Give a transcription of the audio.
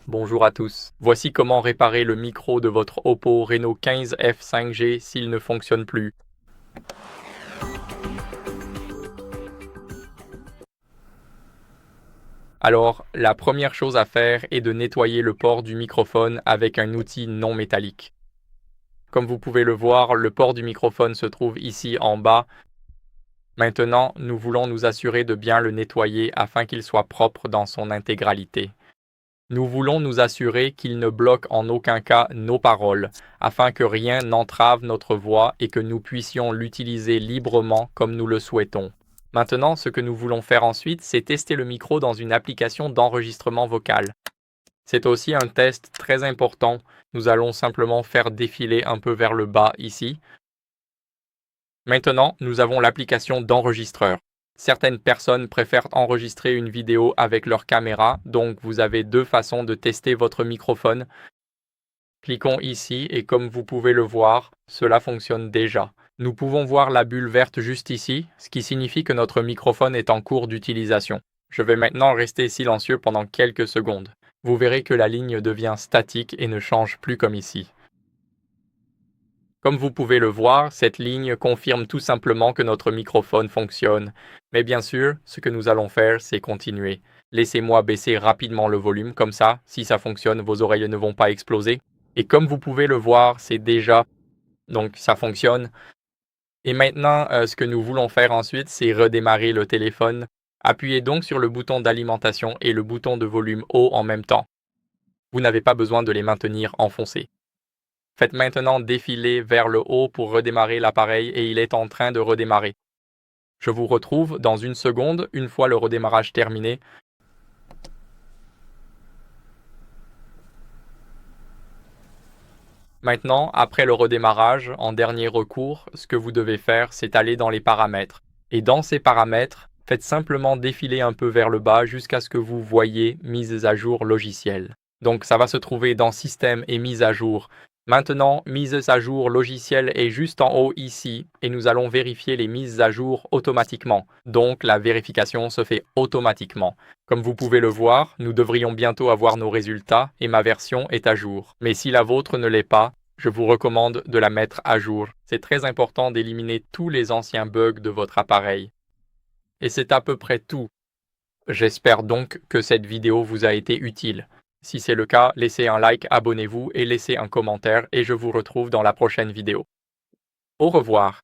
Bonjour à tous. Voici comment réparer le micro de votre Oppo Reno 15 F5G s'il ne fonctionne plus. Alors, la première chose à faire est de nettoyer le port du microphone avec un outil non métallique. Comme vous pouvez le voir, le port du microphone se trouve ici en bas. Maintenant, nous voulons nous assurer de bien le nettoyer afin qu'il soit propre dans son intégralité. Nous voulons nous assurer qu'il ne bloque en aucun cas nos paroles, afin que rien n'entrave notre voix et que nous puissions l'utiliser librement comme nous le souhaitons. Maintenant, ce que nous voulons faire ensuite, c'est tester le micro dans une application d'enregistrement vocal. C'est aussi un test très important. Nous allons simplement faire défiler un peu vers le bas ici. Maintenant, nous avons l'application d'enregistreur. Certaines personnes préfèrent enregistrer une vidéo avec leur caméra, donc vous avez deux façons de tester votre microphone. Cliquons ici et comme vous pouvez le voir, cela fonctionne déjà. Nous pouvons voir la bulle verte juste ici, ce qui signifie que notre microphone est en cours d'utilisation. Je vais maintenant rester silencieux pendant quelques secondes. Vous verrez que la ligne devient statique et ne change plus comme ici. Comme vous pouvez le voir, cette ligne confirme tout simplement que notre microphone fonctionne. Mais bien sûr, ce que nous allons faire, c'est continuer. Laissez-moi baisser rapidement le volume, comme ça, si ça fonctionne, vos oreilles ne vont pas exploser. Et comme vous pouvez le voir, c'est déjà... Donc ça fonctionne. Et maintenant, ce que nous voulons faire ensuite, c'est redémarrer le téléphone. Appuyez donc sur le bouton d'alimentation et le bouton de volume haut en même temps. Vous n'avez pas besoin de les maintenir enfoncés. Faites maintenant défiler vers le haut pour redémarrer l'appareil et il est en train de redémarrer. Je vous retrouve dans une seconde, une fois le redémarrage terminé. Maintenant, après le redémarrage, en dernier recours, ce que vous devez faire, c'est aller dans les paramètres. Et dans ces paramètres, faites simplement défiler un peu vers le bas jusqu'à ce que vous voyez Mise à jour logiciel. Donc ça va se trouver dans Système et Mise à jour. Maintenant, mise à jour logiciel est juste en haut ici et nous allons vérifier les mises à jour automatiquement. Donc la vérification se fait automatiquement. Comme vous pouvez le voir, nous devrions bientôt avoir nos résultats et ma version est à jour. Mais si la vôtre ne l'est pas, je vous recommande de la mettre à jour. C'est très important d'éliminer tous les anciens bugs de votre appareil. Et c'est à peu près tout. J'espère donc que cette vidéo vous a été utile. Si c'est le cas, laissez un like, abonnez-vous et laissez un commentaire et je vous retrouve dans la prochaine vidéo. Au revoir.